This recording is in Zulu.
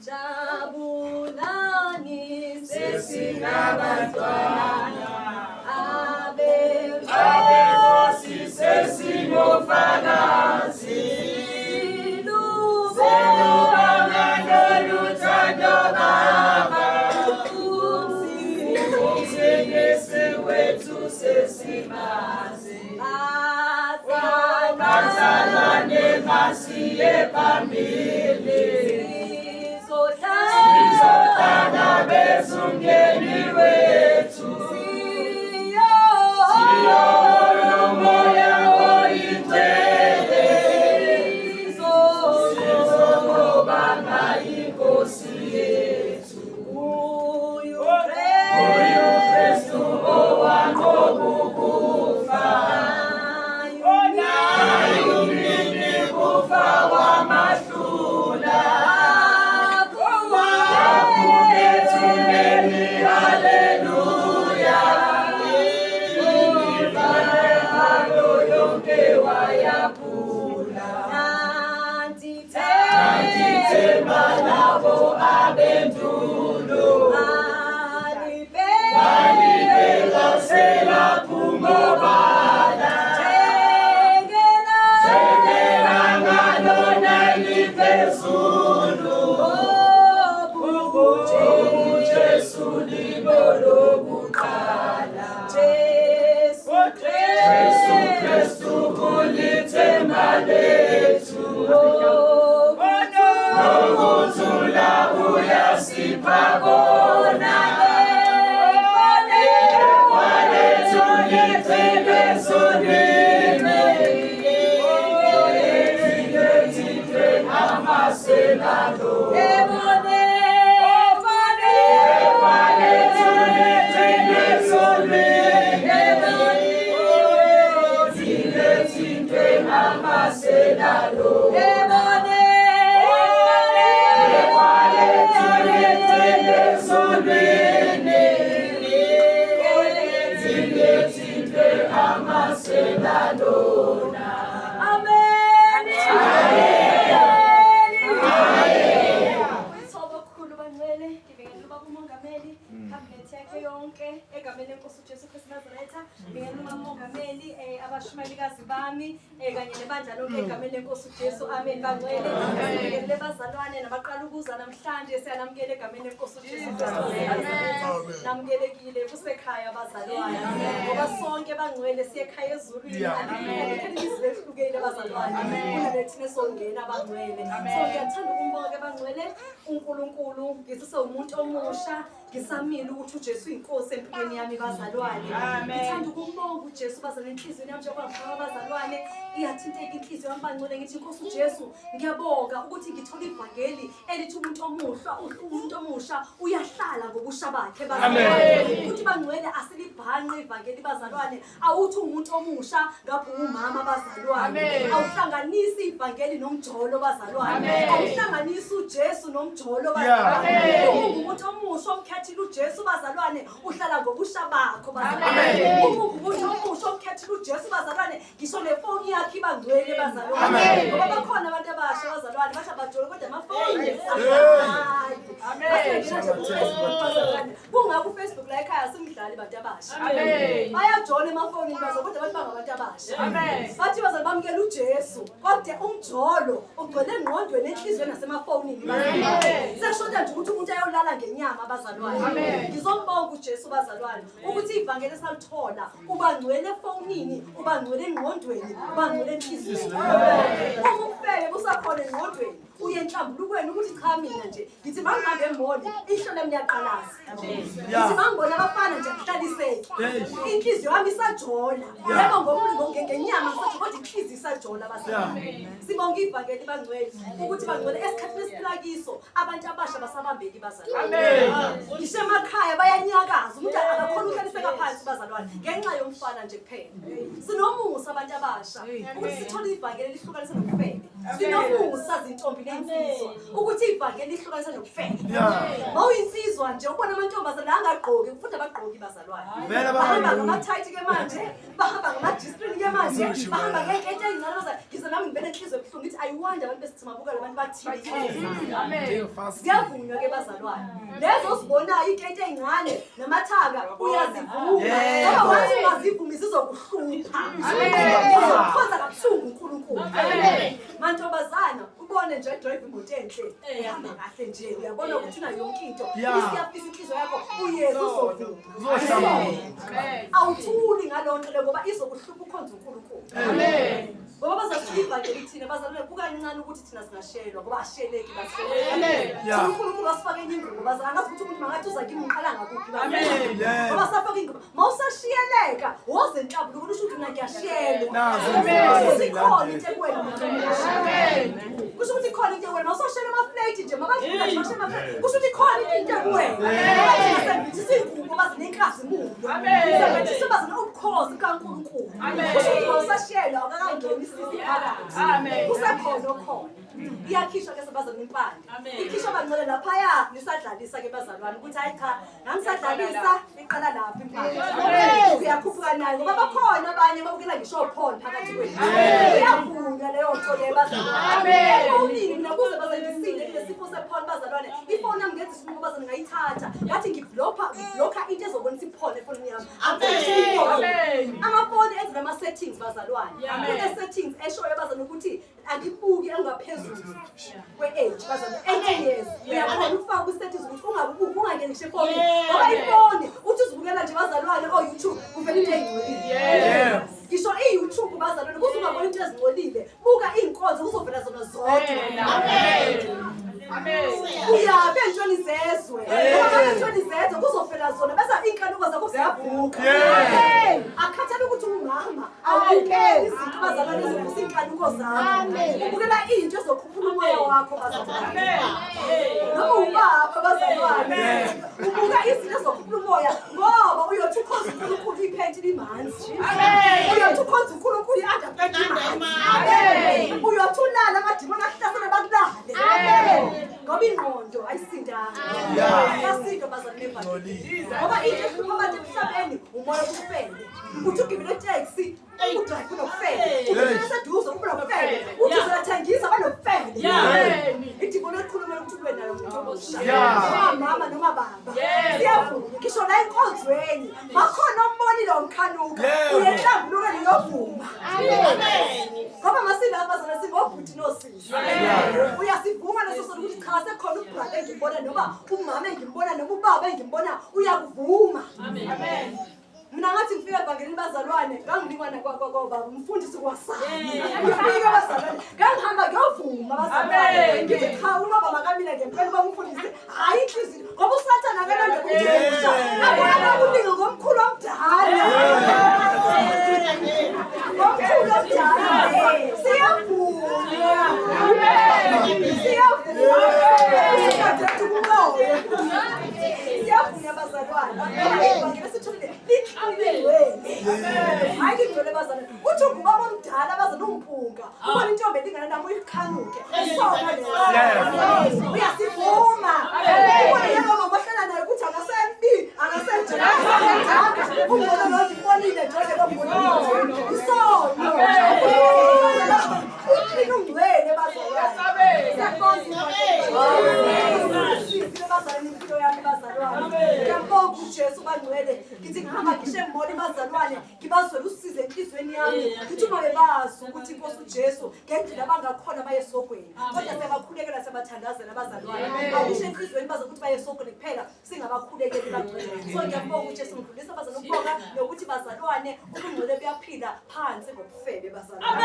Jabulani sesingabantwana abekosi sesinofakazi selubanga loluthando baba umsingisi wethu sesimazi bazalwane masiye phambili Sizotana bezungeni wethu Siyo moya oyithele Sizobanga inkosi yethu Uyu Kristu owangokufa Ayumini kufa wamahlula Amen bangcwele ngibingelele bazalwane nabaqala ukuza namhlanje siyanamukela egameni lenkosi uJesu Kristu namukelekile kusekhaya bazalwane ngoba sonke bangcwele siyekhaya ezulwini amen izwe ehlukile bazalwane kunalethine songena bangcwele so ngiyathanda ukumbonga bangcwele uNkulunkulu ngisise umuntu omusha ngisamile ukuthi uJesu inkosi empilweni yami bazalwane ngithanda ukumbonga uJesu bazalwane inhliziyo yami njengoba ngifaka bazalwane iyathinteka inhliziyo yami bangcwele ngithi inkosi uJesu ngiyabonga ukuthi ngithola ivangeli elithi umuntu omusha uyahlala ngobusha bakhe bazalwane ukuthi bangcwele asilibhanqe ivangeli bazalwane awuthi umuntu omusha ngapha umama bazalwane awuhlanganisi ivangeli nomjolo bazalwane awuhlanganisi uJesu nomjolo bazalwane umuntu omusha omkhethile uJesu bazalwane uhlala ngobusha bakho bazalwane umuntu omusha omkhethile uJesu bazalwane ngisho nefoni yakhe ibangcwele bazalwane ngoba bakhona abantu abasha bazalwane basha bajolo kodwa amafoni kungaku Facebook la ekhaya simdlali abantu abasha bayajona emafonini kodwa abantu bangabantu abasha bathi bazalwane bamukela uJesu kodwa umjolo ugcwele engqondweni enhlizweni nasemafonini bazalwane seshoda nje ukuthi umuntu ayolala ngenyama bazalwane ngizombonga uJesu bazalwane ukuthi ivangeli esalithola ubangcwele efonini ubangcwele engqondweni ubangcwele enhlizweni uma ufele busakhona engqondweni uye enhlambulukweni ukuthi cha mina nje ngithi mangihambe emboni ihlo lami liyaqalaza ngithi mangibona abafana nje akuhlaliseki inhliziyo yami isajola yebo ngomuntu ngenyama sathi kodwa inhliziyo isajola bazalwane sibonga ivangeli bangcwele ukuthi bangcwele esikhathini esiphila kiso abantu abasha basabambeki bazalwane ngisho emakhaya bayanyakaza umuntu akakhona ukuhleliseka phansi bazalwane ngenxa yomfana nje kuphela sinomusa abantu abasha ukuthi sithole ivangeli lihlukanise nokufela sinomusa izintombi insizwa ukuthi ivangeli lihlukanisa nokufela. Mawuyinsizwa nje ubona amantombazane angagqoki futhi abagqoki bazalwane. Bahamba ngamathayithi ke manje, bahamba ngama-G-string ke manje, bahamba ngekete ezincane bazalwane. Ngize nami ngibene inhliziyo ebuhlungu ngithi ayiwanda abantu besithi mabuka labantu bathile. Siyavunywa ke bazalwane. Lezo sibonayo ikete ezincane namathanga uyazivuma. Ngoba wathi ungazivumi zizokuhlupha. Uzokhonza kabuhlungu uNkulunkulu. Mantombazana ubone nje drive imoto enhle ehamba kahle nje uyabona ukuthi una yonke into isiyafisa inhliziyo yakho uyesu uzovuma. Awuthuli ngalonto le ngoba izokuhlupha ukhonza uNkulunkulu. Amen. Ngoba bazashiva nje lithina bazalwane kukancane ukuthi thina singashelwa ngoba asheleki basheleka. Amen. uNkulunkulu wasifaka ingubo bazalwane angazi ukuthi umuntu mangathi uza kimi uqala ngakuphi bazalwane. Ngoba safaka ingubo mawusashiyeleka woze enhlabulu ukuthi usho ukuthi mina ngiyashiyelwa. Amen. Ikhona into kuwena umuntu. Amen. Kusho ukuthi ikhona into kuwena mawusoshela ama-plate nje mabadlula nje bashela ama-plate kusho ukuthi ikhona into kuwena. Ngithi singubo bazinenkazimulo. Amen. Ngithi sibazana ubukhosi kaNkulunkulu. Amen. Kusho ukuthi mawusashela akakangeni isisi phakathi. Amen. Kusekhona okhona. Iyakhishwa ke sebazana impande. Ikhishwa bancole laphaya nisadlalisa ke bazalwane ukuthi hayi cha ngisadlalisa iqala lapha impande. Uyakhuphuka nayo ngoba bakhona abanye babukela ngisho phone phakathi kwethu. Iyavunywa leyo nto le bazalwane. Uningi mina kuze bazangisinde kule sifo sephone bazalwane. Ifone yami ngenza isinqumo bazana ngayithatha. Ngathi ngiblokha into ezobonisa iphone efonini yami. Amen. Amafoni enza ama settings bazalwane. Kune settings eshoyo bazana ukuthi angibuki engaphezulu kwe-age bazalwane 18 years. Uyakhona ukufaka ku-settings ukuthi ungabuki ungangeni ngisho efonini. Ngoba ifoni uthi uzibukela nje bazalwane YouTube uvela into engcolile. Ngisho i-YouTube bazalwane kuze ungabona into ezingcolile buka iy'nkonzo kuzovela zona zodwa. Amen. Amen. Uyabe entshoni zezwe. Ngoba entshoni zezwe kuzovela zona bese iy'nkanuko zakho ziyavuka. Akhathele ukuthi ungumama awubukeli izinto bazalwane ezivusa iy'nkanuko zakho. Ubukela into ezokhuphula umoya wakho bazalwane. Noma ubaba bazalwane ubuka izinto ezokhuphula umoya ngoba uyothi ukhonza uNkulunkulu iphenti limanzi. Uyothi ukhonza uNkulunkulu i-underpant limanzi. Uyothi ulala amadimoni akuhlasele bakulale. Ngoba ingqondo ayisindanga. Asinto bazalwane bani. Ngoba into ehlupha abantu emhlabeni umoya okufele. Uthi ugibele itaxi udrive unokufele. Uthi seduze ube nokufele. Uthi uzathengisa banokufele. Ithi bona ukhuluma ukuthi ube nayo umuntu obusha. Mama noma baba. Siyavuma ngisho la enkonzweni. Bakhona ombonile omkhanuka. Uyenhlambuluka niyovuma. Amen. Ngoba masile abazalwane singobhuti nosisi. Uyasivuma naso sokuthi cha sekhona ubrother engimbona noma umama engimbona noma ubaba engimbona uyakuvuma. Amen. Mina ngathi ngifika evangelini bazalwane nganginikwana kwababa umfundisi kwasana. Ngifika bazalwane ngihamba ngiyovuma bazalwane. Ngithi cha ubaba makamina ngempela bamfundisi hayi inhliziyo ngoba usathana akalanda ukuthi abona uningi ngomkhulu omdala. Ngomkhulu omdala siyavuma. Siyavuma bazalwane. Ngeke sithule hayi ngidole bazalwane uthi ungubaba omdala bazana umphunga ubona intombi elingana nami uyikhanuke isona leso uyasivuma ubona yena mama bahlala naye ukuthi akasembi akasenjani ubona lo ngibonile nje lo mbonile isona uthi ungcwele bazalwane siyabonga bazalwane impilo yami bazalwane ngiyabonga uJesu bangcwele ngithi ngihamba ngisho emoli bazalwane ngibazwela usize enhlizweni yami ngithi uma bebazi ukuthi inkosi uJesu ngendlela abangakhona baye esogweni kodwa siyabakhulekela siyabathandazela bazalwane abisho enhlizweni baze ukuthi baye esogweni kuphela singabakhulekeli bangcwele so ngiyabonga uJesu ngidlulisa bazalwane ukubonga nokuthi bazalwane ubungcwele buyaphila phansi ngobufebe bazalwane.